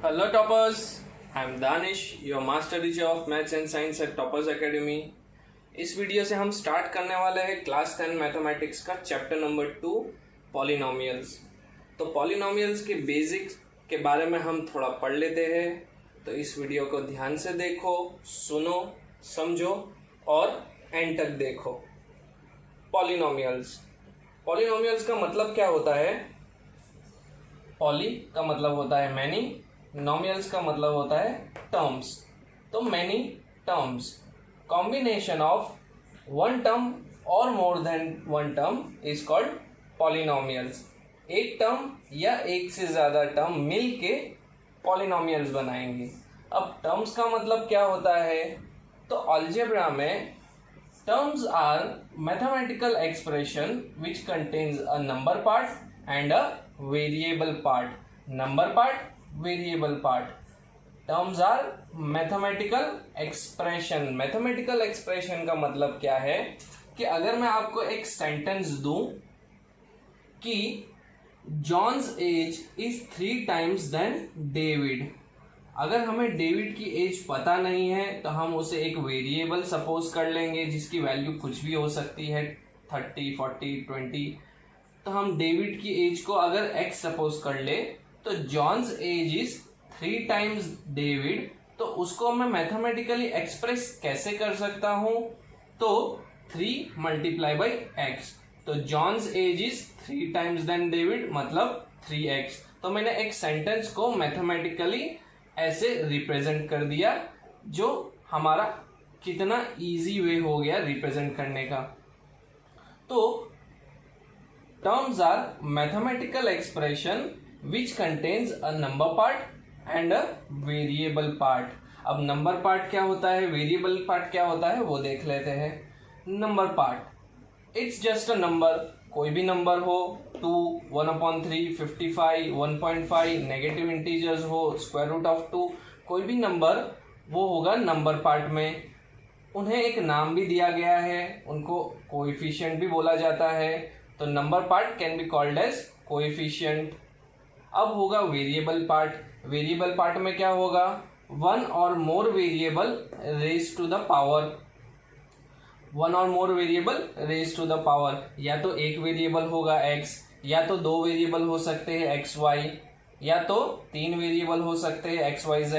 Hello toppers, I am Danish, your master teacher of maths and science at Toppers Academy। इस video से हम start करने वाले हैं क्लास 10 मैथमेटिक्स का चैप्टर नंबर 2 पॉलिनोमियल्स। तो पॉलिनोमियल्स के बेसिक्स के बारे में हम थोड़ा पढ़ लेते हैं। तो इस वीडियो को ध्यान से देखो, सुनो, समझो और एंड तक देखो। पॉलिनोमियल्स का मतलब क्या होता है? पॉली का मतलब होता है मैनी, नोमियल्स का मतलब होता है टर्म्स। तो many terms, combination of one term और more than one term is called polynomials. एक टर्म या एक से ज़्यादा टर्म मिल के पॉलिनोमियल्स बनाएंगे। अब टर्म्स का मतलब क्या होता है? तो अलजेब्रा में terms are mathematical expression which contains a number part and a variable part. Number part, variable part. Terms are mathematical expression. Mathematical expression का मतलब क्या है कि अगर मैं आपको एक सेंटेंस दूं कि John's age is 3 times than David. अगर हमें डेविड की एज पता नहीं है तो हम उसे एक वेरिएबल सपोज कर लेंगे जिसकी वैल्यू कुछ भी हो सकती है, 30, 40, 20। तो हम डेविड की एज को अगर x सपोज कर ले तो John's age is 3 times David. तो उसको मैं मैथमेटिकली एक्सप्रेस कैसे कर सकता हूं? तो 3 × x। तो John's age is 3 times than David मतलब 3x। तो मैंने एक सेंटेंस को मैथमेटिकली ऐसे रिप्रेजेंट कर दिया, जो हमारा कितना इजी वे हो गया रिप्रेजेंट करने का। तो terms are mathematical expression which contains a number part and a variable part. अब नंबर पार्ट क्या होता है, वेरिएबल पार्ट क्या होता है, वो देख लेते हैं। Number part, it's just a number, कोई भी नंबर हो, 2, 1/3, 55, 1.5, नेगेटिव इंटीजर्स हो, √2, कोई भी नंबर वो होगा नंबर पार्ट में। उन्हें एक नाम भी दिया गया है, उनको कोएफिशिएंट भी बोला जाता है। तो number part can be called as coefficient. अब होगा वेरिएबल पार्ट। वेरिएबल पार्ट में क्या होगा? 1 और more variable raise to the power. 1 और more variable raise to the power, या तो एक वेरिएबल होगा x, या तो 2 वेरिएबल हो सकते हैं x, y, या तो 3 वेरिएबल हो सकते हैं x, y, z,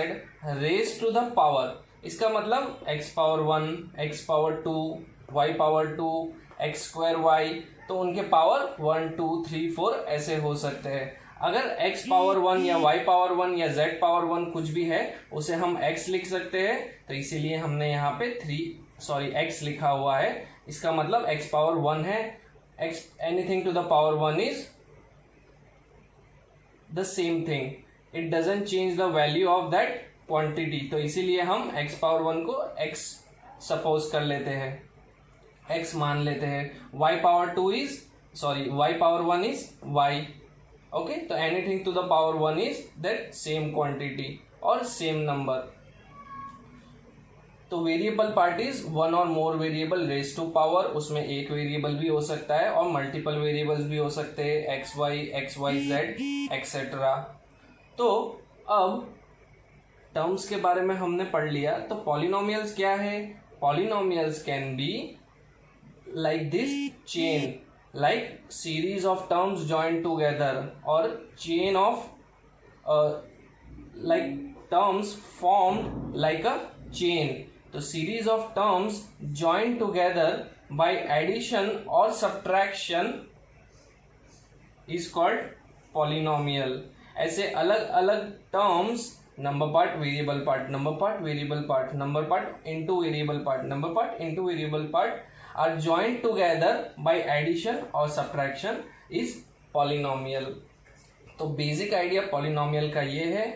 raise to the power. इसका मतलब x power 1, x power 2, y power 2, x² y। तो उनके पावर 1, 2, 3, 4 ऐसे हो सकते हैं। अगर x पावर 1 या y पावर 1 या z पावर 1 कुछ भी है, उसे हम x लिख सकते हैं। तो इसीलिए हमने यहाँ पे x लिखा हुआ है। इसका मतलब x पावर 1 है। x anything to the power 1 is the same thing, it doesn't change the value of that quantity. तो इसीलिए हम x पावर 1 को x सपोज कर लेते हैं, x मान लेते हैं। y power 1 is y। Okay, तो anything to the power 1 is that same quantity और सेम नंबर। तो वेरिएबल पार्ट इज 1 और more variable raise to power. उसमें एक वेरिएबल भी हो सकता है और मल्टीपल वेरिएबल्स भी हो सकते हैं, x, y, z एक्सेट्रा। तो अब टर्म्स के बारे में हमने पढ़ लिया। तो पॉलिनोमियल्स क्या है? Polynomials can be like this chain, like series of terms joined together, or chain of like terms formed like a chain। तो series of terms joined together by addition or subtraction is called polynomial। ऐसे अलग अलग terms, number part, variable part, number part, variable part, number part into variable part, number part into variable part are joined together by addition or subtraction is polynomial। तो basic idea polynomial का ये है।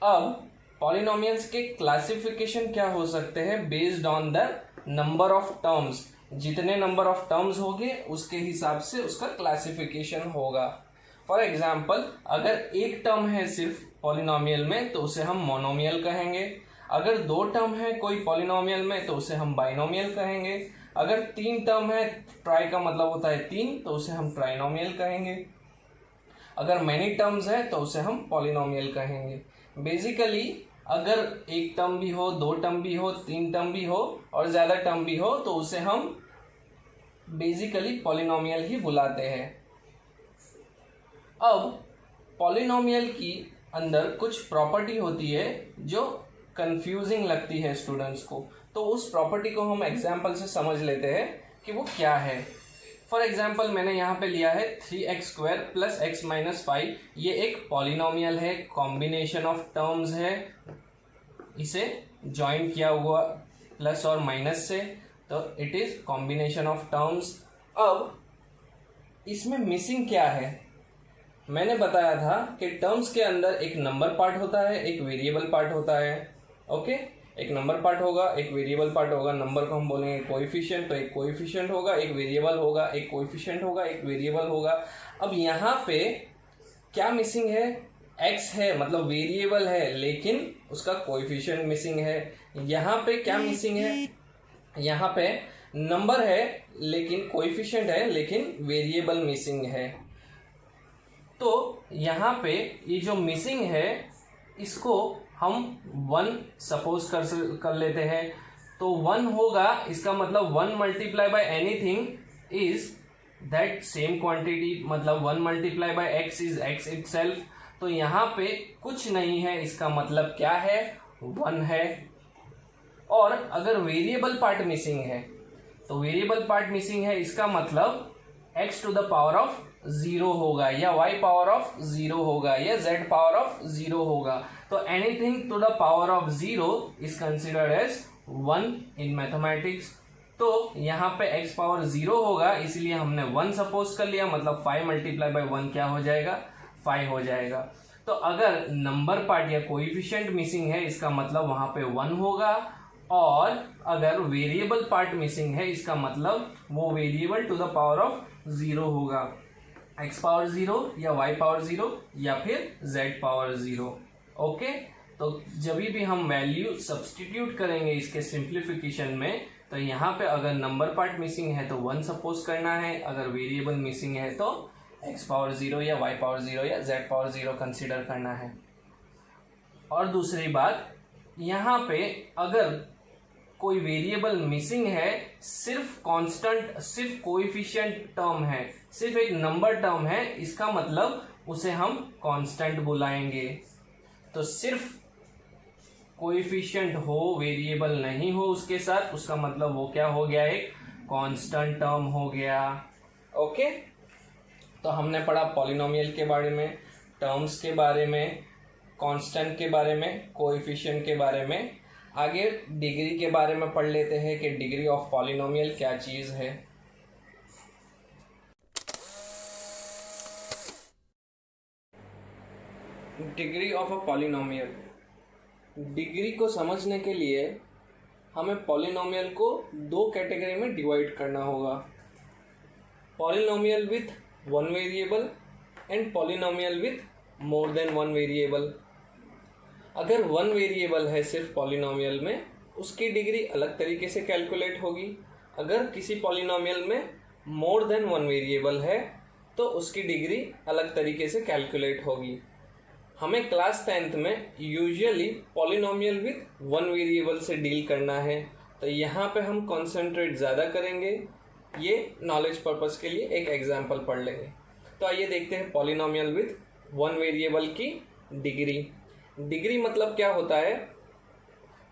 अब polynomials के classification क्या हो सकते हैं? Based on the number of terms. जितने नंबर ऑफ टर्म्स होंगे उसके हिसाब से उसका क्लासिफिकेशन होगा। फॉर एग्जाम्पल, अगर एक टर्म है सिर्फ पॉलिनोमियल में तो उसे हम मोनोमियल कहेंगे। अगर 2 टर्म है कोई पॉलिनोमियल में तो उसे हम बाइनोमियल कहेंगे। अगर 3 टर्म है, ट्राई का मतलब होता है 3, तो उसे हम ट्राइनोमियल कहेंगे। अगर मैनी टर्म्स है तो उसे हम पॉलिनोमियल कहेंगे। बेसिकली अगर एक टर्म भी हो, दो टर्म भी हो, तीन टर्म भी हो और ज़्यादा टर्म भी हो तो उसे हम बेसिकली पॉलिनोमियल ही बुलाते हैं। अब पॉलिनोमियल की अंदर कुछ प्रॉपर्टी होती है जो कंफ्यूजिंग लगती है स्टूडेंट्स को, तो उस प्रॉपर्टी को हम एग्जाम्पल से समझ लेते हैं कि वो क्या है। फॉर एग्जाम्पल मैंने यहाँ पे लिया है 3x² प्लस x माइनस 5। ये एक पॉलिनोमियल है, कॉम्बिनेशन ऑफ टर्म्स है, इसे ज्वाइन किया हुआ प्लस और माइनस से, तो it is combination of terms. अब इसमें मिसिंग क्या है? मैंने बताया था कि टर्म्स के अंदर एक नंबर पार्ट होता है, एक वेरिएबल पार्ट होता है। ओके, एक नंबर पार्ट होगा, एक वेरिएबल पार्ट होगा। नंबर को हम बोलेंगे कोएफिशिएंट, तो एक कोएफिशिएंट होगा, एक वेरिएबल होगा, एक कोएफिशिएंट होगा, एक वेरिएबल होगा। अब यहाँ पे क्या मिसिंग है? x है, मतलब वेरिएबल है लेकिन उसका कोएफिशिएंट मिसिंग है। यहाँ पे क्या मिसिंग है? यहाँ पे नंबर है लेकिन कोएफिशिएंट है लेकिन वेरिएबल मिसिंग है। तो यहाँ पे ये जो मिसिंग है इसको हम 1 सपोज कर लेते हैं। तो 1 होगा, इसका मतलब 1 multiply by anything is that same quantity, मतलब 1 multiply by x is x itself. तो यहाँ पे कुछ नहीं है, इसका मतलब क्या है? 1 है। और अगर वेरिएबल पार्ट मिसिंग है, तो वेरिएबल पार्ट मिसिंग है इसका मतलब x to the power of 0 होगा, या y पावर ऑफ 0 होगा, या z पावर ऑफ 0 होगा। तो anything to the power of 0 is considered as 1 in mathematics. तो यहाँ पे x पावर 0 होगा, इसलिए हमने 1 सपोज कर लिया, मतलब 5 मल्टीप्लाई बाय 1 क्या हो जाएगा? 5 हो जाएगा। तो अगर नंबर पार्ट या कोएफिशिएंट मिसिंग है इसका मतलब वहां पे 1 होगा, और अगर वेरिएबल पार्ट मिसिंग है इसका मतलब वो variable to the power of 0 होगा, x पावर 0 या y पावर 0 या फिर z पावर 0। ओके, तो जब भी हम वैल्यू सब्सटीट्यूट करेंगे इसके सिंप्लीफिकेशन में, तो यहाँ पे अगर नंबर पार्ट मिसिंग है तो 1 सपोज करना है, अगर वेरिएबल मिसिंग है तो x पावर 0 या y पावर 0 या z पावर 0 कंसीडर करना है। और दूसरी बात, यहाँ पे अगर कोई वेरिएबल मिसिंग है, सिर्फ कांस्टेंट, सिर्फ कोएफिशिएंट टर्म है, सिर्फ एक नंबर टर्म है, इसका मतलब उसे हम कांस्टेंट बुलाएंगे। तो सिर्फ कोएफिशिएंट हो, वेरिएबल नहीं हो उसके साथ, उसका मतलब वो क्या हो गया? एक कांस्टेंट टर्म हो गया। ओके, तो हमने पढ़ा पॉलिनोमियल के बारे में, टर्म्स के बारे में, कांस्टेंट के बारे में, कोएफिशिएंट के बारे में। आगे डिग्री के बारे में पढ़ लेते हैं कि डिग्री ऑफ पॉलिनोमियल क्या चीज है। Degree of a polynomial. Degree को समझने के लिए हमें पॉलिनोमियल को 2 कैटेगरी में डिवाइड करना होगा, polynomial with 1 variable and polynomial with more than 1 variable. अगर 1 वेरिएबल है सिर्फ पॉलिनोमियल में, उसकी डिग्री अलग तरीके से कैलकुलेट होगी। अगर किसी पॉलिनोमियल में मोर देन 1 वेरिएबल है तो उसकी डिग्री अलग तरीके से कैलकुलेट होगी। हमें क्लास 10th में यूजुअली पॉलिनोमियल विथ 1 वेरिएबल से डील करना है, तो यहाँ पे हम कॉन्सेंट्रेट ज़्यादा करेंगे। ये नॉलेज पर्पस के लिए एक एग्जाम्पल पढ़ लेंगे। तो आइए देखते हैं पॉलिनोमियल विथ 1 वेरिएबल की डिग्री। डिग्री मतलब क्या होता है?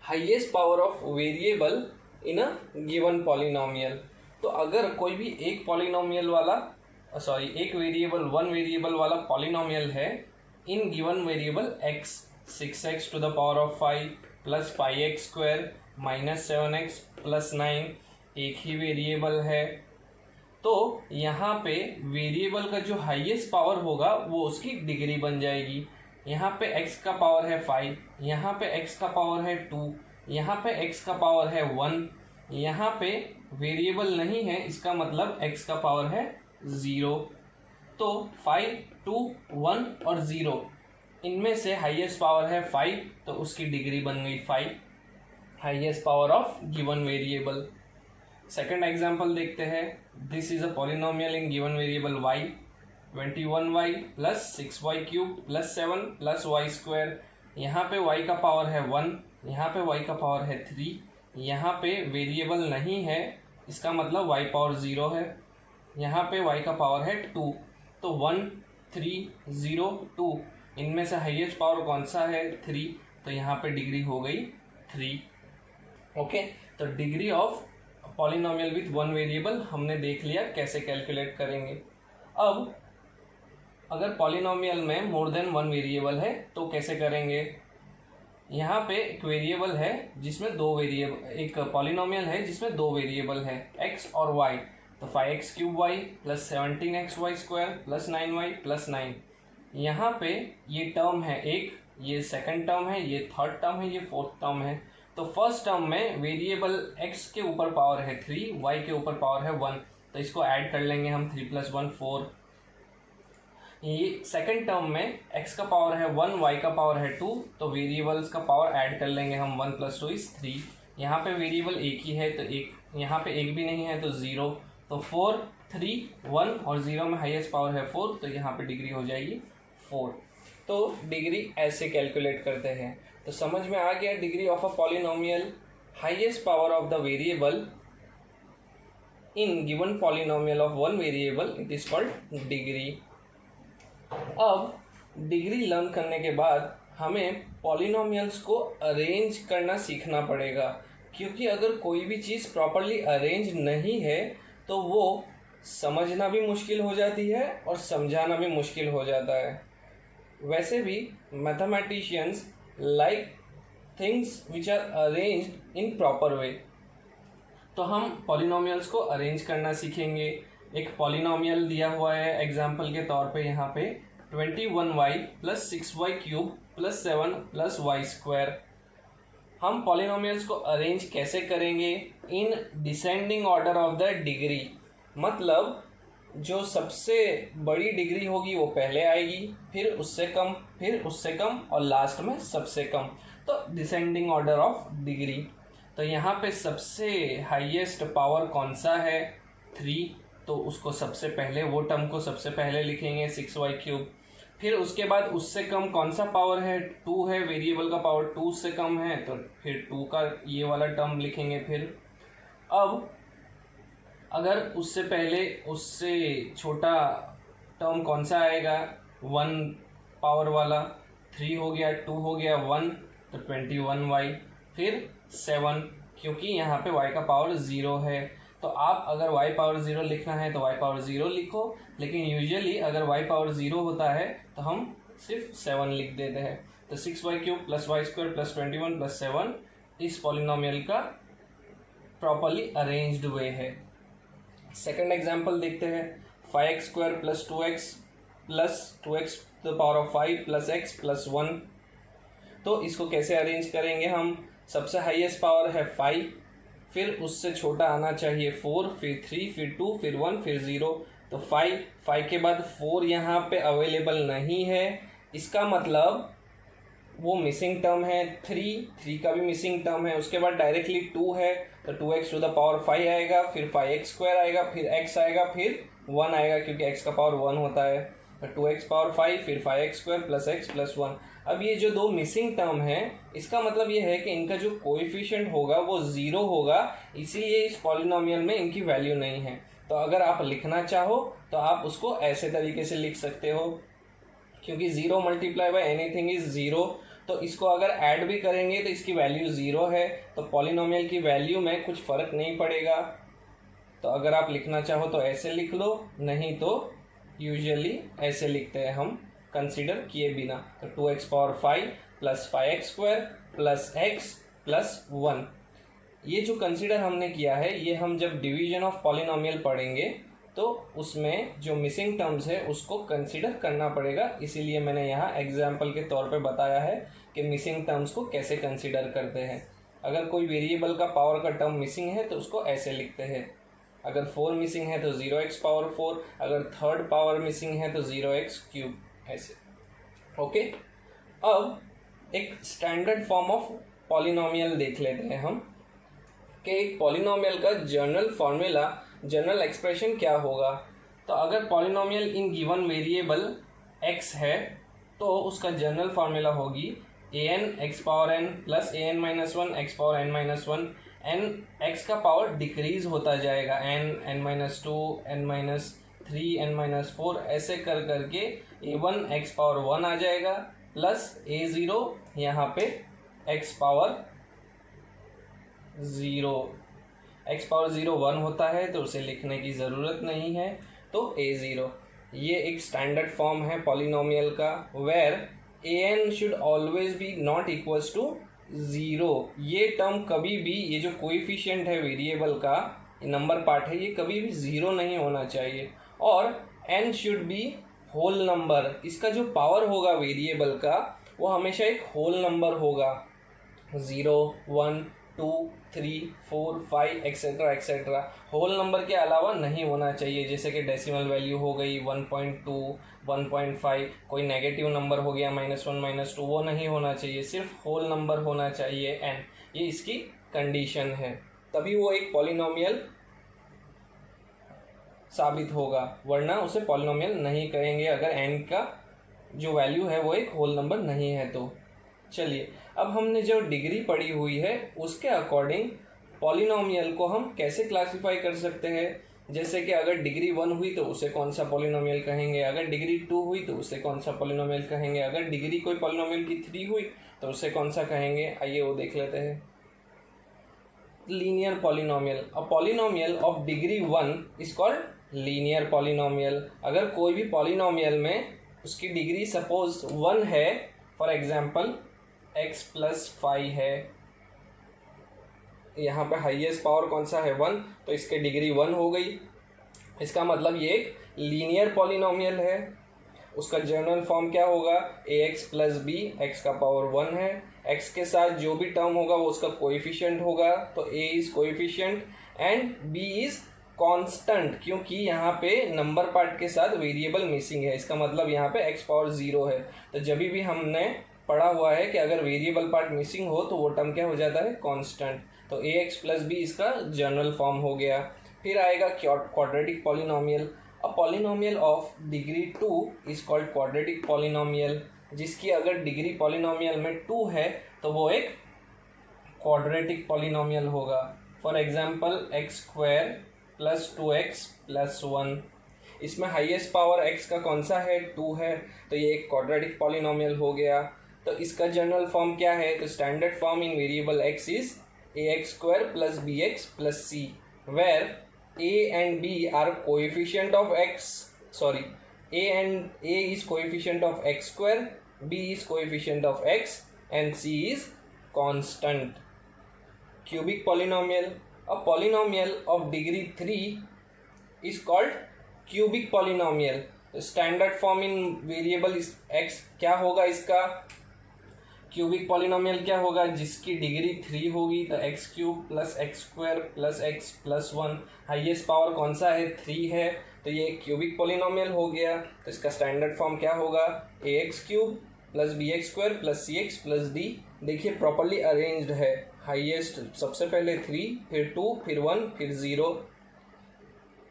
Highest power of variable in a given polynomial. तो अगर कोई भी एक पॉलिनोमियल वाला एक वेरिएबल 1 वेरिएबल वाला पॉलिनोमियल है in given variable x, 6x to the power of 5 plus 5x square minus 7x plus 9, एक ही वेरिएबल है, तो यहाँ पे वेरिएबल का जो हाईएस्ट पावर होगा वो उसकी डिग्री बन जाएगी। यहाँ पे x का पावर है 5, यहाँ पे x का पावर है 2, यहाँ पे x का पावर है 1, यहाँ पे वेरिएबल नहीं है, इसका मतलब x का पावर है 0। तो 5, 2, 1 और 0, इनमें से हाईएस्ट पावर है 5, तो उसकी डिग्री बन गई 5, highest power of given variable. Second example देखते हैं। This is a polynomial in given variable y, 21y plus 6y cube plus 7 plus y square यहाँ पे y का पावर है 1, यहाँ पे y का पावर है 3, यहाँ पे वेरिएबल नहीं है, इसका मतलब y पावर 0 है, यहाँ पे y का पावर है 2, तो 1 3 0 2, इनमें से हाईएस्ट पावर कौन सा है 3, तो यहाँ पे डिग्री हो गई 3। ओके, तो degree of polynomial with one variable हमने देख लिया कैसे कैलकुलेट करेंगे। अब अगर पॉलिनोमियल में मोर देन वन वेरिएबल है तो कैसे करेंगे। यहाँ पे एक वेरिएबल है जिसमें दो वेरिएबल, एक पॉलिनोमियल है जिसमें दो वेरिएबल है x और y, तो 5x³ plus 17xy² plus 9y plus 9। यहाँ पे ये टर्म है एक, ये सेकंड टर्म है, ये थर्ड टर्म है, ये फोर्थ टर्म है। तो फर्स्ट टर्म में वेरिएबल x के ऊपर पावर है 3, y के ऊपर पावर है 1, तो इसको ऐड कर लेंगे हम, 3 + 1 4। ये सेकंड टर्म में x का पावर है 1, y का पावर है 2, तो वेरिएबल्स का पावर ऐड कर लेंगे हम, 1 + 2 = 3। यहाँ पे वेरिएबल एक ही है तो एक, यहाँ पे एक भी नहीं है तो 0, तो 4 3 1 और 0 में हाईएस्ट पावर है 4, तो यहाँ पे डिग्री हो जाएगी 4। तो डिग्री ऐसे कैलकुलेट करते हैं। तो समझ में आ गया degree of a polynomial, highest power of the variable in given polynomial of one variable, it is called degree. अब डिग्री लर्न करने के बाद हमें पॉलिनोमियल्स को अरेंज करना सीखना पड़ेगा, क्योंकि अगर कोई भी चीज़ प्रॉपरली अरेंज नहीं है तो वो समझना भी मुश्किल हो जाती है और समझाना भी मुश्किल हो जाता है। वैसे भी mathematicians like things which are arranged in proper way. तो हम पॉलिनोमियल्स को अरेंज करना सीखेंगे। एक पॉलिनोमियल दिया हुआ है एग्जाम्पल के तौर पे, यहाँ पे 21y + 6y³ + 7 + y²। हम पॉलिनोमियल्स को अरेंज कैसे करेंगे, in descending order of the degree, मतलब जो सबसे बड़ी डिग्री होगी वो पहले आएगी, फिर उससे कम, फिर उससे कम और लास्ट में सबसे कम, तो डिसेंडिंग ऑर्डर ऑफ डिग्री। तो यहाँ पे सबसे हाईएस्ट पावर कौन सा है 3, तो उसको सबसे पहले, वो टर्म को सबसे पहले लिखेंगे 6y³। फिर उसके बाद उससे कम कौन सा पावर है 2 है, वेरिएबल का पावर 2 से कम है, तो फिर 2 का ये वाला टर्म लिखेंगे। फिर अब अगर उससे पहले उससे छोटा टर्म कौन सा आएगा 1 पावर वाला, 3 हो गया, 2 हो गया, 1, तो 21y, फिर 7, क्योंकि यहाँ पे y का पावर 0 है। तो आप अगर y पावर 0 लिखना है तो y पावर 0 लिखो, लेकिन यूजुअली अगर y पावर 0 होता है तो हम सिर्फ 7 लिख देते हैं। तो 6y³ + y² + 21 + 7 इस पॉलिनोमियल का प्रॉपरली अरेंज्ड वे है। सेकंड एग्जांपल देखते हैं, 5x² + 2x + 2x⁵ + x + 1। तो इसको कैसे अरेंज करेंगे हम, सबसे हाईएस्ट पावर है 5, फिर उससे छोटा आना चाहिए 4, फिर 3, फिर 2, फिर 1, फिर 0। तो 5 के बाद 4 यहाँ पे अवेलेबल नहीं है, इसका मतलब वो मिसिंग टर्म है। 3 का भी मिसिंग टर्म है। उसके बाद डायरेक्टली 2 है, तो 2x⁵ आएगा, फिर 5x² आएगा, फिर x आएगा, फिर 1 आएगा, क्योंकि x का पावर 1 होता है। तो 2x⁵, फिर 5x² + x + 1। अब ये जो दो मिसिंग टर्म है, इसका मतलब ये है कि इनका जो कोएफिशिएंट होगा वो 0 होगा, इसीलिए इस पॉलिनोमियल में इनकी वैल्यू नहीं है। तो अगर आप लिखना चाहो तो आप उसको ऐसे तरीके से लिख सकते हो, क्योंकि 0 × एनीथिंग इज 0। तो इसको अगर ऐड भी करेंगे तो इसकी वैल्यू 0 है, तो पॉलिनोमियल की वैल्यू में कुछ फ़र्क नहीं पड़ेगा। तो अगर आप लिखना चाहो तो ऐसे लिख लो, नहीं तो यूजुअली ऐसे लिखते हैं हम कंसीडर किए बिना। तो 2x⁵ + 5x² + x + 1, ये जो कंसीडर हमने किया है, ये हम जब डिवीजन ऑफ पॉलिनोमियल पढ़ेंगे तो उसमें जो मिसिंग टर्म्स है उसको कंसीडर करना पड़ेगा। इसीलिए मैंने यहाँ एग्जाम्पल के तौर पे बताया है कि मिसिंग टर्म्स को कैसे कंसीडर करते हैं। अगर कोई वेरिएबल का पावर का टर्म मिसिंग है तो उसको ऐसे लिखते हैं। अगर 4 मिसिंग है तो 0x⁴, अगर थर्ड पावर मिसिंग है तो 0x³, ऐसे। ओके, अब एक स्टैंडर्ड फॉर्म ऑफ पॉलिनोमियल देख लेते हैं हम कि एक पॉलिनोमियल का जनरल एक्सप्रेशन क्या होगा। तो अगर polynomial in given variable x है तो उसका जनरल फार्मूला होगी an x power n plus an minus one x power n minus one, n x का पावर डिक्रीज होता जाएगा, n minus two, n minus three, n minus four, ऐसे कर करके a1 x पावर वन आ जाएगा plus a0 यहाँ पे x power zero, x power zero one होता है तो उसे लिखने की ज़रूरत नहीं है, तो a0। ये एक स्टैंडर्ड फॉर्म है पॉलिनोमियल का, where an should always be not equals to zero. ये टर्म कभी भी, ये जो कोएफिशिएंट है वेरिएबल का, नंबर पार्ट है, ये कभी भी ज़ीरो नहीं होना चाहिए। और n should be whole number, इसका जो पावर होगा वेरिएबल का वो हमेशा एक होल नंबर होगा, 0, 1, 2, 3, 4, 5 एक्सेट्रा एक्सेट्रा, होल नंबर के अलावा नहीं होना चाहिए। जैसे कि डेसिमल वैल्यू हो गई 1.2, 1.5, कोई नेगेटिव नंबर हो गया -1, -2, वो नहीं होना चाहिए, सिर्फ होल नंबर होना चाहिए n। ये इसकी कंडीशन है, तभी वो एक पॉलिनोमियल साबित होगा, वरना उसे पॉलिनोमियल नहीं कहेंगे अगर n का जो वैल्यू है वो एक होल नंबर नहीं है तो। चलिए, अब हमने जो डिग्री पढ़ी हुई है उसके अकॉर्डिंग पॉलिनोमियल को हम कैसे क्लासिफाई कर सकते हैं। जैसे कि अगर डिग्री 1 हुई तो उसे कौन सा पॉलिनोमियल कहेंगे, अगर डिग्री 2 हुई तो उसे कौन सा पॉलिनोमियल कहेंगे, अगर डिग्री कोई पॉलिनोमियल की 3 हुई तो उसे कौन सा कहेंगे। आइए वो देख लेते हैं। Linear polynomial, a polynomial of degree 1 is called linear polynomial. अगर कोई भी पॉलिनोमियल में उसकी डिग्री सपोज 1 है, फॉर एग्जाम्पल x प्लस 5 है, यहाँ पे हाईएस्ट पावर कौन सा है 1, तो इसके डिग्री 1 हो गई, इसका मतलब ये एक लीनियर पॉलिनोमियल है। उसका जनरल फॉर्म क्या होगा, ax प्लस बी, एक्स का पावर 1 है, x के साथ जो भी टर्म होगा वो उसका कोएफिशिएंट होगा, तो a is coefficient and b is constant, क्योंकि यहाँ पे नंबर पार्ट के साथ वेरिएबल मिसिंग है, इसका मतलब यहाँ पे x पावर 0 है। तो जब भी हमने पढ़ा हुआ है कि अगर वेरिएबल पार्ट मिसिंग हो तो वो टर्म क्या हो जाता है, कांस्टेंट। तो ax प्लस बी इसका जनरल फॉर्म हो गया। फिर आएगा quadratic polynomial. A polynomial of degree 2 is called quadratic polynomial, जिसकी अगर डिग्री पॉलिनोमियल में 2 है तो वो एक क्वाड्रेटिक पॉलिनोमियल होगा। For example x square plus 2x plus 1, इसमें हाईएस्ट पावर x का कौन सा है, 2 है, तो ये एक क्वाड्रेटिक पॉलिनोमियल हो गया। तो इसका जनरल फॉर्म क्या है, तो standard form in variable x is ax square plus bx plus c, where a and b are coefficient of x, sorry a is coefficient of x square, b is coefficient of x and c is constant. Cubic polynomial, a polynomial of degree 3 is called cubic polynomial. Standard form in variable x क्या होगा, इसका cubic polynomial क्या होगा, जिसकी degree 3 होगी, तो x cube plus x square plus x plus 1, highest power कौन सा है, 3 है, तो ये क्यूबिक पॉलिनोमियल हो गया। तो इसका स्टैंडर्ड फॉर्म क्या होगा, a x cube plus b x square plus c x plus d. देखिए प्रॉपरली अरेंज्ड है, हाईएस्ट सबसे पहले 3, फिर 2, फिर 1, फिर 0।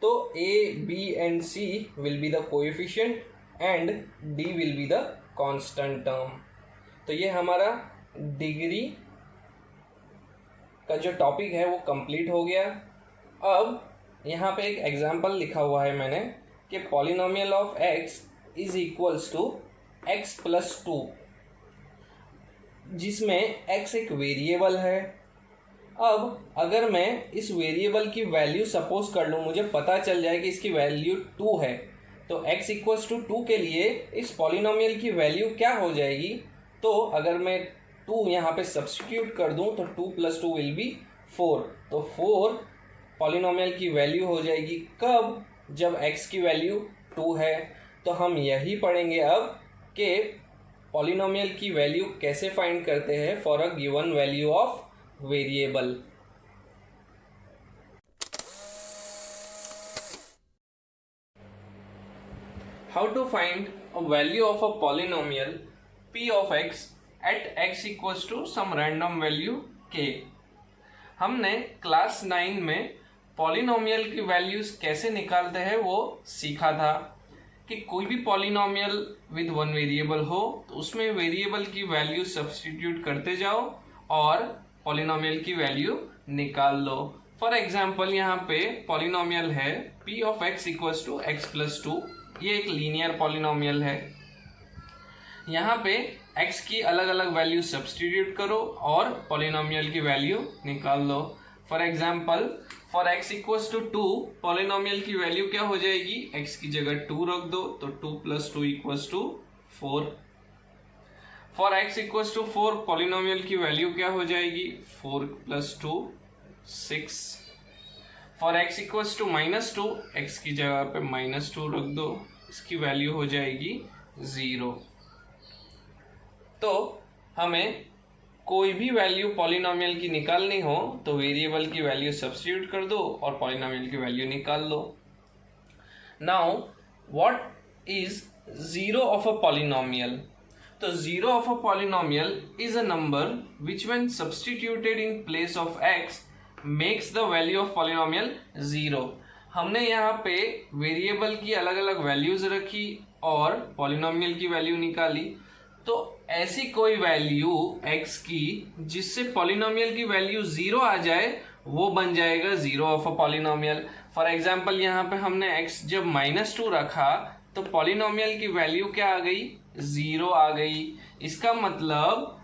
तो A B and C will be the coefficient and D will be the constant term. तो ये हमारा डिग्री का जो टॉपिक है वो कंप्लीट हो गया। अब यहाँ पे एक एग्जांपल लिखा हुआ है मैंने कि polynomial of x is equals to x plus 2, जिसमें x एक वेरिएबल है। अब अगर मैं इस वेरिएबल की वैल्यू सपोज कर लूँ, मुझे पता चल जाए कि इसकी वैल्यू 2 है, तो x इक्वल्स टू 2 के लिए इस पॉलिनोमियल की वैल्यू क्या हो जाएगी, तो अगर मैं 2 यहाँ पे सब्स्टिट्यूट कर दूँ तो 2 प्लस 2 विल बी 4, तो 4 पॉलिनोमियल की वैल्यू हो जाएगी। कब, जब x की वैल्यू 2 है। तो हम यही पढ़ेंगे अब कि पॉलिनोमियल की वैल्यू कैसे फाइंड करते हैं for a given value of variable. How to find a value of a polynomial p of x at x equals to some random value k। हमने क्लास 9 में पॉलिनोमियल की वैल्यूज कैसे निकालते हैं वो सीखा था कि कोई भी पॉलिनोमियल विद वन वेरिएबल हो तो उसमें वेरिएबल की वैल्यू सब्स्टिट्यूट करते जाओ और पॉलिनोमियल की वैल्यू निकाल लो। फॉर एग्जाम्पल यहाँ पे पॉलिनोमियल है p of x equals to x plus 2, ये एक लीनियर पॉलिनोमियल है। यहाँ पे x की अलग अलग वैल्यू सब्स्टिट्यूट करो और पॉलिनोमियल की वैल्यू निकाल लो। For example for x equals to 2 polynomial की वैल्यू क्या हो जाएगी, x की जगह 2 रख दो तो 2 plus 2 equals to 4। For x equals to 4 polynomial की वैल्यू क्या हो जाएगी, 4 plus 2 6। For x equals to -2 x की जगह पे -2 रख दो, इसकी वैल्यू हो जाएगी 0। तो हमें कोई भी वैल्यू पॉलिनोमियल की निकालनी हो तो वेरिएबल की वैल्यू सब्स्टिट्यूट कर दो और पॉलिनोमियल की वैल्यू निकाल लो। Now what is zero of a polynomial? तो zero of a polynomial is a number which when substituted in place of x makes the value of polynomial zero. हमने यहाँ पे वेरिएबल की अलग अलग वैल्यूज रखी और पॉलिनोमियल की वैल्यू निकाली, तो ऐसी कोई वैल्यू x की जिससे पॉलिनोमियल की वैल्यू जीरो आ जाए वो बन जाएगा zero of a polynomial. For example यहाँ पे हमने x जब -2 रखा तो पॉलिनोमियल की वैल्यू क्या आ गई, जीरो आ गई। इसका मतलब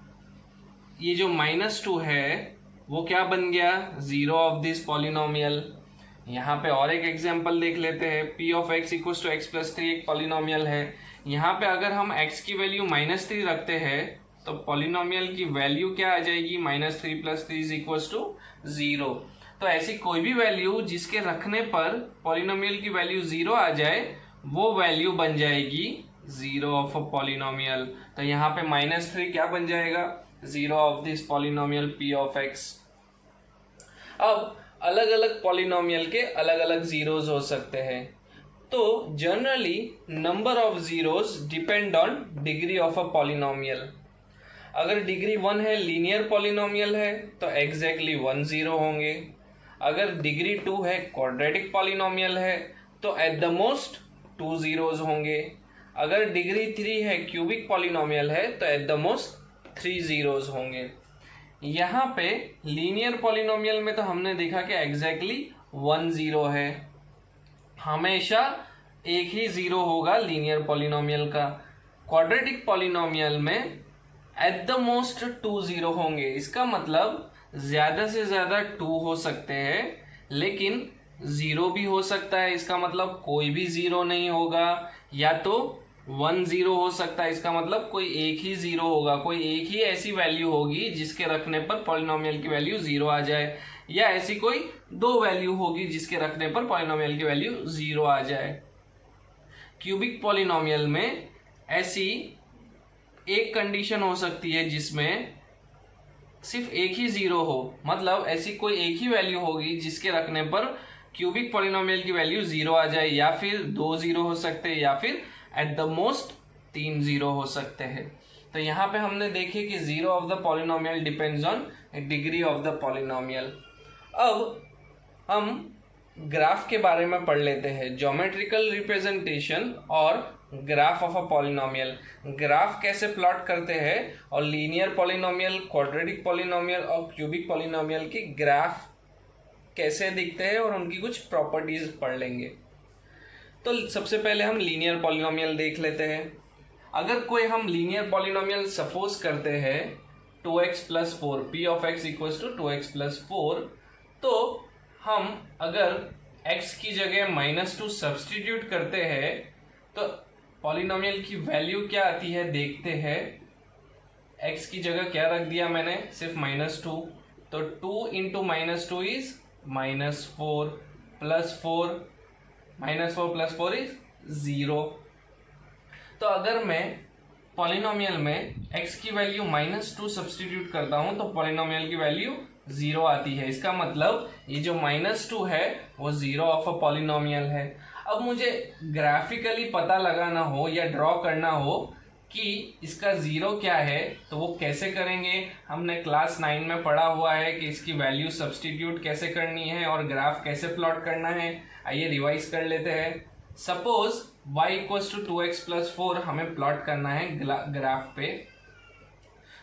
ये जो -2 है वो क्या बन गया, जीरो ऑफ दिस पॉलिनोमियल। यहाँ पे और एक एग्जाम्पल देख लेते हैं। p of x equals to x plus 3 एक पॉलिनोमियल है। यहाँ पे अगर हम x की वैल्यू -3 रखते हैं तो पॉलिनोमियल की वैल्यू क्या आ जाएगी, -3 प्लस 3 इक्वल्स टू 0। तो ऐसी कोई भी वैल्यू जिसके रखने पर पॉलिनोमियल की वैल्यू 0 आ जाए वो वैल्यू बन जाएगी जीरो ऑफ अ पॉलिनोमियल। तो यहाँ पे -3 क्या बन जाएगा, zero of this polynomial p of x। अब अलग अलग पॉलिनोमियल के अलग अलग जीरोस हो सकते हैं। तो generally number of zeros depend on degree of a polynomial. अगर डिग्री 1 है, लीनियर पॉलिनोमियल है, तो एग्जैक्टली 1 जीरो होंगे। अगर डिग्री 2 है, क्वाड्रेटिक पॉलिनोमियल है, तो एट द मोस्ट 2 जीरोस होंगे। अगर डिग्री 3 है, क्यूबिक पॉलिनोमियल है, तो एट द मोस्ट 3 जीरोस होंगे। यहाँ पे लीनियर पॉलिनोमियल में तो हमने देखा कि एग्जैक्टली 1 जीरो है, हमेशा एक ही जीरो होगा लीनियर पॉलिनोमियल का। क्वाड्रेटिक पॉलिनोमियल में एट द मोस्ट 2 जीरो होंगे। इसका मतलब ज्यादा से ज्यादा 2 हो सकते हैं, लेकिन जीरो भी हो सकता है। इसका मतलब कोई भी जीरो नहीं होगा, या तो 1 जीरो हो सकता है। इसका मतलब कोई एक ही जीरो होगा, कोई एक ही ऐसी वैल्यू होगी जिसके रखने पर पॉलिनोमियल की वैल्यू जीरो आ जाए, या ऐसी कोई 2 वैल्यू होगी जिसके रखने पर पॉलिनोमियल की वैल्यू जीरो आ जाए। क्यूबिक पॉलिनोमियल में ऐसी एक कंडीशन हो सकती है जिसमें सिर्फ एक ही जीरो हो, मतलब ऐसी कोई एक ही वैल्यू होगी जिसके रखने पर क्यूबिक पॉलिनोमियल की वैल्यू जीरो आ जाए, या फिर 2 जीरो हो सकते हैं, या फिर एट द मोस्ट 3 जीरो हो सकते हैं। तो यहाँ पे हमने देखे कि zero of the polynomial depends on degree of the polynomial. अब हम ग्राफ के बारे में पढ़ लेते हैं, ज्योमेट्रिकल रिप्रेजेंटेशन और graph of a polynomial. Graph कैसे प्लॉट करते हैं और लीनियर पॉलिनोमियल, क्वाड्रेटिक पॉलिनोमियल और क्यूबिक पॉलिनोमियल की ग्राफ कैसे दिखते हैं और उनकी कुछ प्रॉपर्टीज पढ़ लेंगे। तो सबसे पहले हम लीनियर पॉलिनोमियल देख लेते हैं। अगर कोई हम लीनियर पॉलिनोमियल सपोज करते हैं 2x plus 4, p of x equals to 2x plus 4, तो हम अगर x की जगह -2 सब्स्टिट्यूट करते हैं तो पॉलिनोमियल की वैल्यू क्या आती है देखते हैं। x की जगह क्या रख दिया मैंने, सिर्फ -2, तो 2 into -2 is -4 plus 4, -4 plus 4 is 0। तो अगर मैं पॉलिनोमियल में x की वैल्यू -2 सब्स्टिट्यूट करता हूं तो पॉलिनोमियल की वैल्यू 0 आती है। इसका मतलब ये जो -2 है वो जीरो ऑफ अ पॉलिनोमियल है। अब मुझे ग्राफिकली पता लगाना हो या ड्रॉ करना हो कि इसका जीरो क्या है, तो वो कैसे करेंगे। हमने क्लास 9 में पढ़ा हुआ है कि इसकी वैल्यू सब्स्टिट्यूट कैसे करनी है और ग्राफ कैसे प्लॉट करना है। आइए रिवाइज कर लेते हैं। Suppose y equals to 2x plus 4 हमें प्लॉट करना है ग्राफ पे।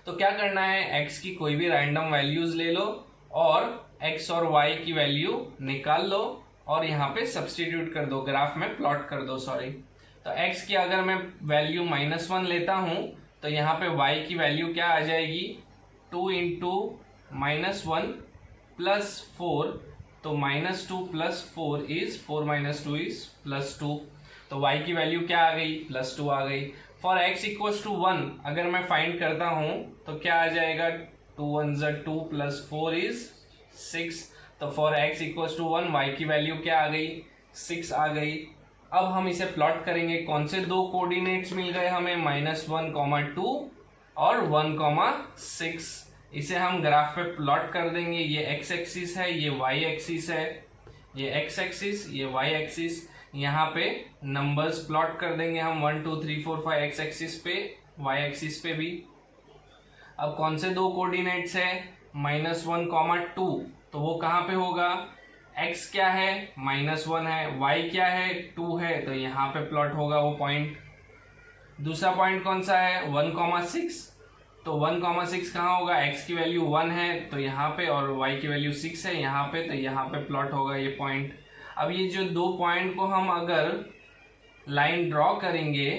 तो क्या करना है, x की कोई भी रैंडम वैल्यूज ले लो और x और y की वैल्यू निकाल लो और यहाँ पे सब्सटीट्यूट कर दो, ग्राफ में प्लॉट कर दो सॉरी। तो x की अगर मैं वैल्यू -1 लेता हूँ तो यहाँ पे y की वैल्यू क्या आ जाएगी, 2 इंटू -1 प्लस 4, तो -2 प्लस 4 इज 4 - 2 इज +2। तो y की वैल्यू क्या आ गई, +2 आ गई। फॉर x इक्वल्स टू 1 अगर मैं फाइंड करता हूँ तो क्या आ जाएगा, 2 1 = 2 प्लस 4 इज 6। तो for x equals to 1 y की वैल्यू क्या आ गई, 6 आ गई। अब हम इसे प्लॉट करेंगे, कौन से दो कोऑर्डिनेट्स मिल गए हमें, -1, 2 और 1, 6। इसे हम ग्राफ पे प्लॉट कर देंगे। ये x एक्सिस है, ये y एक्सिस है, ये x एक्सिस, ये y एक्सिस। यहाँ पे नंबर्स प्लॉट कर देंगे हम 1 2 3 4 5 x एक्सिस पे, y एक्सिस पे भी। अब कौन से दो कोऑर्डिनेट्स है, -1, 2, तो वो कहाँ पे होगा, x क्या है, -1 है, y क्या है, 2 है, तो यहाँ पे प्लॉट होगा वो पॉइंट। दूसरा पॉइंट कौन सा है, 1, 6, तो 1, 6 कहाँ होगा, x की वैल्यू 1 है तो यहाँ पे, और y की वैल्यू 6 है यहाँ पे, तो यहाँ पे प्लॉट होगा ये पॉइंट। अब ये जो दो पॉइंट को हम अगर लाइन ड्रॉ करेंगे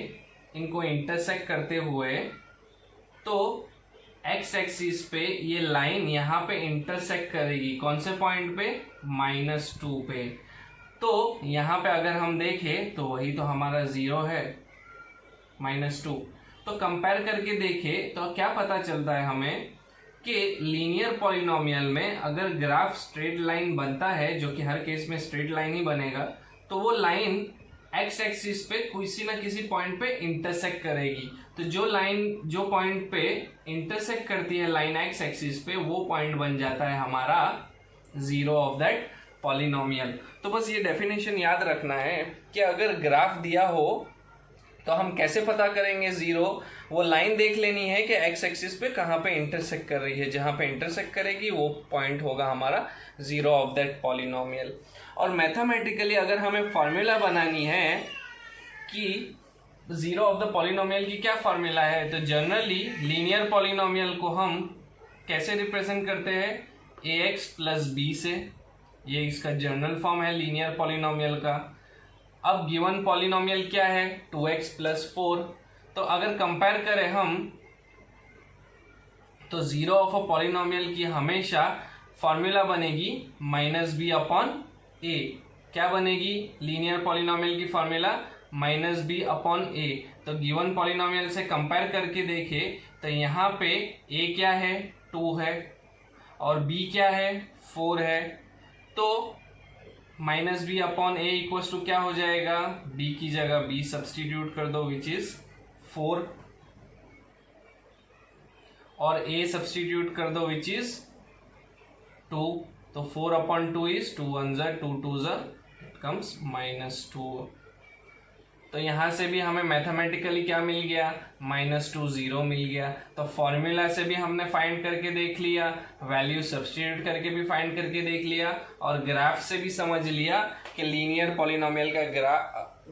इनको इंटरसेक्ट करते हुए, तो x एक्सिस पे ये लाइन यहाँ पे इंटरसेक्ट करेगी, कौन से पॉइंट पे, -2 पे। तो यहाँ पे अगर हम देखें तो वही तो हमारा 0 है, -2। तो कंपेयर करके देखें तो क्या पता चलता है हमें कि लीनियर पॉलिनोमियल में अगर ग्राफ स्ट्रेट लाइन बनता है, जो कि हर केस में स्ट्रेट लाइन ही बनेगा, तो वो लाइन x एक्सिस पे किसी ना किसी पॉइंट पे इंटरसेक्ट करेगी। तो जो लाइन जो पॉइंट पे इंटरसेक्ट करती है लाइन x एक्सिस पे, वो पॉइंट बन जाता है हमारा 0 ऑफ दैट पॉलिनोमियल। तो बस ये डेफिनेशन याद रखना है कि अगर ग्राफ दिया हो तो हम कैसे पता करेंगे 0, वो लाइन देख लेनी है कि x एक्सिस पे कहाँ पे इंटरसेक्ट कर रही है, जहाँ पे इंटरसेक्ट करेगी वो पॉइंट होगा हमारा 0 ऑफ दैट पॉलिनोमियल। और मैथमेटिकली अगर हमें फॉर्मूला बनानी है कि 0 ऑफ द पॉलिनोमियल की क्या फॉर्मूला है, तो जनरली लीनियर पॉलिनोमियल को हम कैसे रिप्रेजेंट करते हैं, ax + b से, ये इसका जनरल फॉर्म है लीनियर पॉलिनोमियल का। अब गिवन पॉलिनोमियल क्या है, 2x + 4। तो अगर कंपेयर करें हम तो 0 ऑफ अ पॉलिनोमियल की हमेशा फॉर्मूला बनेगी -b/a। क्या बनेगी, लीनियर पॉलिनोमियल की फॉर्मूला -b/a। तो गिवन पॉलिनोमियल से कंपेयर करके देखें तो यहाँ पे a क्या है, 2 है, और b क्या है, 4 है। तो -b/a इक्वल्स टू क्या हो जाएगा, b की जगह b सब्सटीट्यूट कर दो विच इज 4, और a सब्सटीट्यूट कर दो विच इज 2। तो 4/2 इज 2 1 = 2 2 इट कम्स -2। तो यहाँ से भी हमें मैथमेटिकली क्या मिल गया, -2 0 मिल गया। तो फॉर्मूला से भी हमने फाइंड करके देख लिया, वैल्यू सब्स्टिट्यूट करके भी फाइंड करके देख लिया, और ग्राफ से भी समझ लिया कि लीनियर पॉलिनोमियल का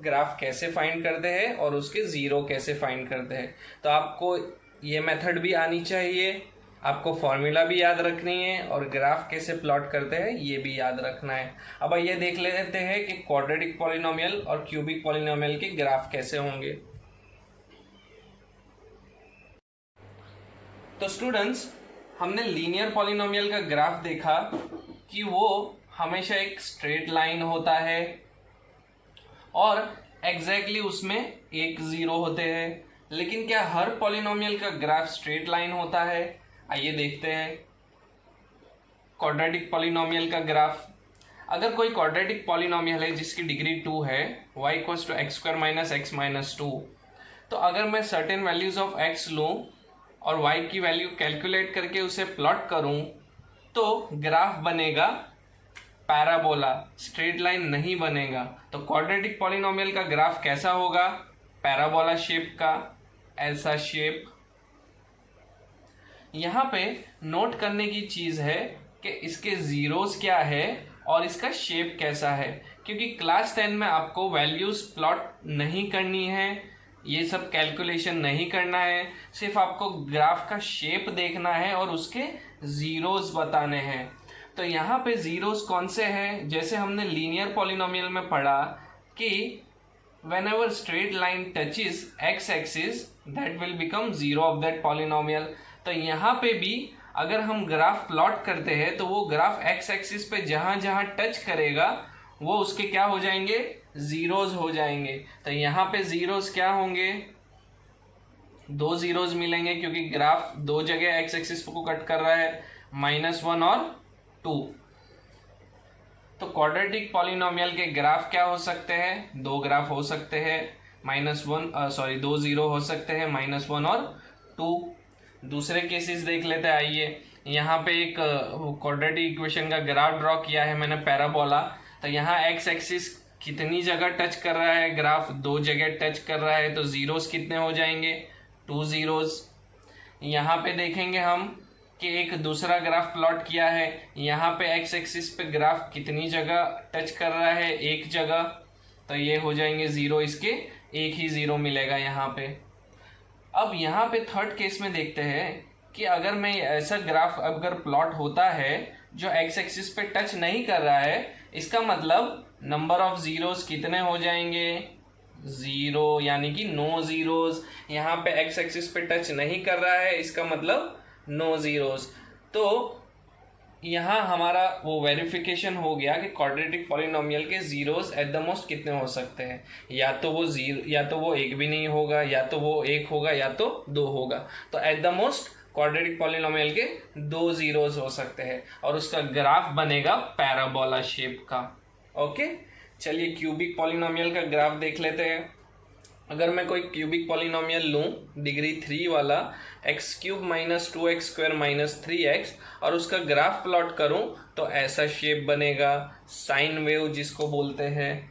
ग्राफ कैसे फाइंड करते हैं और उसके 0 कैसे फाइंड करते हैं। तो आपको ये मेथड भी आनी चाहिए, आपको फॉर्मूला भी याद रखनी है, और ग्राफ कैसे प्लॉट करते हैं ये भी याद रखना है। अब ये देख लेते हैं कि क्वाड्रेटिक पॉलिनोमियल और क्यूबिक पॉलिनोमियल के ग्राफ कैसे होंगे। तो स्टूडेंट्स, हमने लीनियर पॉलिनोमियल का ग्राफ देखा कि वो हमेशा एक स्ट्रेट लाइन होता है और एग्जैक्टली उसमें एक 0 होते हैं। लेकिन क्या हर पॉलिनोमियल का ग्राफ स्ट्रेट लाइन होता है? आइए देखते हैं क्वाड्रेटिक पॉलिनोमियल का ग्राफ। अगर कोई क्वाड्रेटिक पॉलिनोमियल है जिसकी डिग्री 2 है, y = x² - x - 2, तो अगर मैं सर्टेन वैल्यूज ऑफ x लूँ और y की वैल्यू कैलकुलेट करके उसे प्लॉट करूँ, तो ग्राफ बनेगा पैराबोला, स्ट्रेट लाइन नहीं बनेगा। तो क्वाड्रेटिक पॉलिनोमियल का ग्राफ कैसा होगा, पैराबोला शेप का, ऐसा शेप। यहाँ पे नोट करने की चीज है कि इसके जीरोस क्या है और इसका शेप कैसा है, क्योंकि क्लास 10 में आपको वैल्यूज प्लॉट नहीं करनी है, ये सब कैलकुलेशन नहीं करना है, सिर्फ आपको ग्राफ का शेप देखना है और उसके जीरोस बताने हैं। तो यहाँ पे जीरोस कौन से हैं, जैसे हमने लीनियर पॉलिनोमियल में पढ़ा कि whenever straight line touches x axis that will become zero of that polynomial। तो यहाँ पे भी अगर हम ग्राफ प्लॉट करते हैं तो वो ग्राफ x एक्सिस पे जहाँ जहाँ टच करेगा वो उसके क्या हो जाएंगे, जीरोज हो जाएंगे। तो यहाँ पे जीरोज क्या होंगे, दो जीरोज मिलेंगे क्योंकि ग्राफ दो जगह एक्स एक्सिस को कट कर रहा है, -1 और 2। तो क्वाड्रेटिक पॉलिनोमियल के ग्राफ क्या हो सकते हैं, दो ग्राफ हो सकते हैं, दो जीरो हो सकते हैं, -1 और 2। दूसरे केसेस देख लेते हैं। आइए, यहाँ पे एक क्वाड्रेटिक इक्वेशन का ग्राफ ड्रॉ किया है मैंने, पैराबोला। तो यहाँ एक्स एक्सिस कितनी जगह टच कर रहा है, ग्राफ दो जगह टच कर रहा है, तो जीरोस कितने हो जाएंगे, 2 जीरोस। यहाँ पे देखेंगे हम कि एक दूसरा ग्राफ प्लॉट किया है, यहाँ पे एक्स एक्सिस पे ग्राफ कितनी जगह टच कर रहा है, एक जगह, तो ये हो जाएंगे जीरो, इसके एक ही जीरो मिलेगा यहाँ पे। अब यहाँ पे थर्ड केस में देखते हैं कि अगर मैं ऐसा ग्राफ अगर प्लॉट होता है जो एक्स एक्सिस पे टच नहीं कर रहा है, इसका मतलब नंबर ऑफ जीरोस कितने हो जाएंगे, 0, यानी कि नो जीरोस। यहाँ पे एक्स एक्सिस पे टच नहीं कर रहा है, इसका मतलब नो जीरोस। तो यहाँ हमारा वो वेरिफिकेशन हो गया कि क्वाड्रेटिक पॉलिनोमियल के जीरोस एट द मोस्ट कितने हो सकते हैं, या तो वो जीरो, या तो वो एक भी नहीं होगा, या तो वो एक होगा, या तो 2 होगा। तो at the most quadratic polynomial के 2 जीरोस हो सकते हैं और उसका ग्राफ बनेगा पैराबोला शेप का। ओके, चलिए क्यूबिक पॉलिनोमियल का ग्राफ देख लेते हैं। अगर मैं कोई क्यूबिक पॉलिनोमियल लूँ डिग्री 3 वाला, x³ - 2x² - 3x, और उसका ग्राफ प्लॉट करूँ तो ऐसा शेप बनेगा, साइन वेव जिसको बोलते हैं।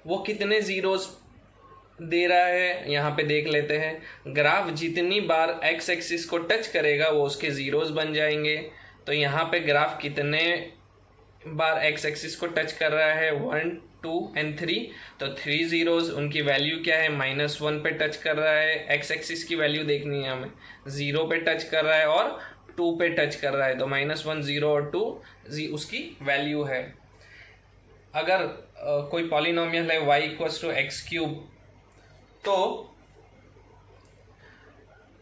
वो कितने जीरोस दे रहा है यहाँ पे देख लेते हैं। ग्राफ जितनी बार एक्स एक्सिस को टच करेगा वो उसके जीरोस बन जाएंगे। तो यहाँ पे ग्राफ कितने बार एक्स एक्सिस को टच कर रहा है, 1, 2 and 3, तो 3 जीरोस। उनकी वैल्यू क्या है, -1 पे टच कर रहा है, एक्स एक्सिस की वैल्यू देखनी है हमें, 0 पे टच कर रहा है और 2 पे टच कर रहा है, तो -1, 0 और 2 उसकी वैल्यू है। अगर कोई पॉलिनोमियल है y = x³, तो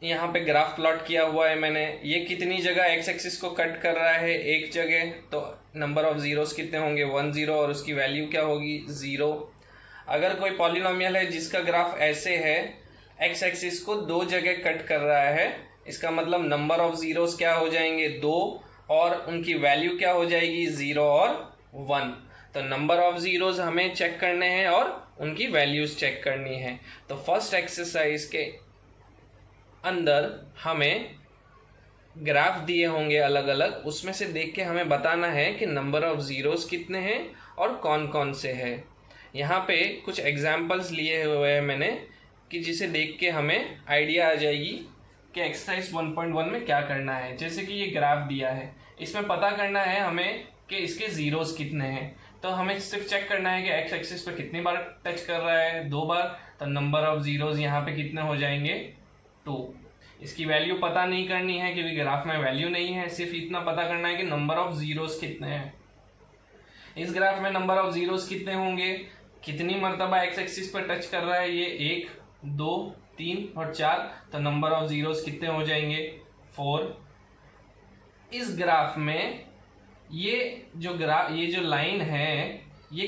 यहाँ पे ग्राफ प्लॉट किया हुआ है मैंने, ये कितनी जगह एक्स एक्सिस को कट कर रहा है, एक जगह, तो नंबर ऑफ जीरोस कितने होंगे, 1 0, और उसकी वैल्यू क्या होगी, 0। अगर कोई पॉलिनोमियल है जिसका ग्राफ ऐसे है, एक्स एक्सिस को 2 जगह कट कर रहा है, इसका मतलब नंबर ऑफ जीरोस क्या हो जाएंगे, 2, और उनकी वैल्यू क्या हो जाएगी, 0 और 1। तो नंबर ऑफ जीरोस हमें चेक करने हैं और उनकी वैल्यूज चेक करनी है। तो फर्स्ट एक्सरसाइज के अंदर हमें ग्राफ दिए होंगे अलग अलग, उसमें से देख के हमें बताना है कि नंबर ऑफ जीरोस कितने हैं और कौन कौन से हैं। यहाँ पे कुछ एग्जाम्पल्स लिए हुए हैं मैंने कि जिसे देख के हमें आइडिया आ जाएगी कि एक्सरसाइज 1.1 में क्या करना है। जैसे कि ये ग्राफ दिया है, इसमें पता करना है हमें कि इसके जीरोस कितने हैं। तो हमें सिर्फ चेक करना है कि एक्स एक्सिस पे कितनी बार टच कर रहा है, 2 बार, तो नंबर ऑफ जीरोस यहाँ पे कितने हो जाएंगे, 2। इसकी वैल्यू पता नहीं करनी है क्योंकि ग्राफ में वैल्यू नहीं है, सिर्फ इतना पता करना है कि नंबर ऑफ जीरोस कितने हैं। इस ग्राफ में नंबर ऑफ जीरोस कितने होंगे, कितनी मर्तबा एक्स एक्सिस पर टच कर रहा है, ये 1, 2, 3 और 4, तो नंबर ऑफ जीरोस कितने हो जाएंगे, 4। इस ग्राफ में ये जो लाइन है, ये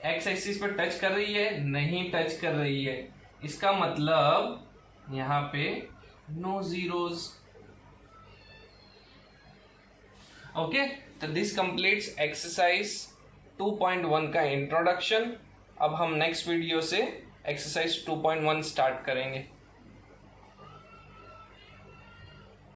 एक्स एक्सिस पर टच कर रही है, नहीं टच कर रही है, इसका मतलब यहाँ पे नो जीरोस। ओके, तो दिस कंप्लीट्स एक्सरसाइज 2.1 का इंट्रोडक्शन। अब हम नेक्स्ट वीडियो से एक्सरसाइज 2.1 स्टार्ट करेंगे।